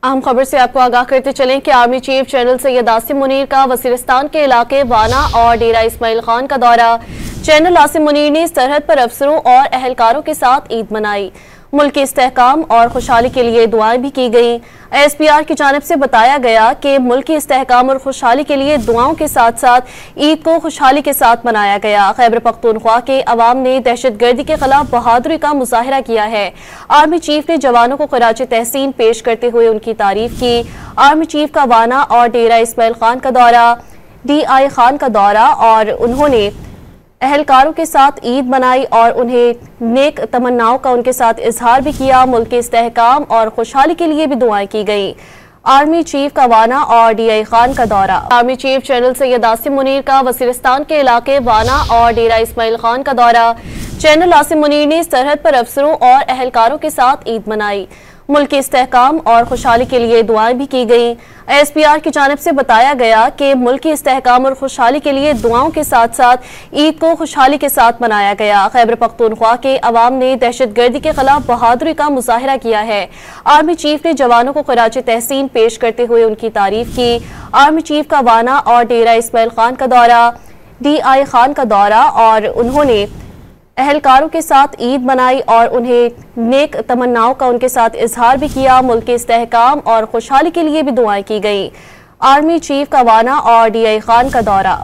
अहम खबर से आपको आगाह करते चलें कि army chief general Syed Asim Munir का वजीरिस्तान के इलाके वाना और डेरा इस्माइल खान का दौरा। जनरल आसिम मुनीर ने सरहद पर अफसरों और अहलकारों के साथ ईद मनाई। मुल्क के इस्तेहकाम और खुशहाली के लिए दुआएं भी की गईं। SPR की जानिब से बताया गया कि मुल्क की इस्तेहकाम और खुशहाली के लिए दुआओं के साथ साथ ईद को खुशहाली के साथ मनाया गया। खैबर पख्तूनख्वा के अवाम ने दहशतगर्दी के खिलाफ बहादुरी का मुजाहिरा किया है। आर्मी चीफ ने जवानों को खराज तहसीन पेश करते हुए उनकी तारीफ की। आर्मी चीफ का वाना और डेरा इस्माइल खान का दौरा, DI खान का दौरा और उन्होंने अहलकारों के साथ ईद मनाई और उन्हें नेक तमन्नाओं का उनके साथ इजहार भी किया। मुल्क के इस्तेहकाम और खुशहाली के लिए भी दुआएं की गई। आर्मी चीफ का वाना और DI खान का दौरा। Army chief general Syed Asim Munir का वजीरिस्तान के इलाके वाना और डेरा इस्माइल खान का दौरा। जनरल आसिम मुनीर ने सरहद पर अफसरों और अहलकारों के साथ ईद मनाई। मुल्क के इस्तेहकाम और खुशहाली के लिए दुआएं भी की गईं। SPR की जानिब से बताया गया कि मुल्क की इस्तेहकाम और खुशहाली के लिए दुआओं के साथ साथ ईद को खुशहाली के साथ मनाया गया। खैबर पख्तूनख्वा के अवाम ने दहशतगर्दी के खिलाफ बहादुरी का मुजाहिरा किया है। आर्मी चीफ ने जवानों को खराज तहसीन पेश करते हुए उनकी तारीफ की। आर्मी चीफ का वाना और डेरा इस्माइल खान का दौरा, DI खान का दौरा और उन्होंने अहलकारों के साथ ईद मनाई और उन्हें नेक तमन्नाओं का उनके साथ इजहार भी किया। मुल्क के इस्तेहकाम और खुशहाली के लिए भी दुआएं की गईं। आर्मी चीफ का वाना और DI खान का दौरा।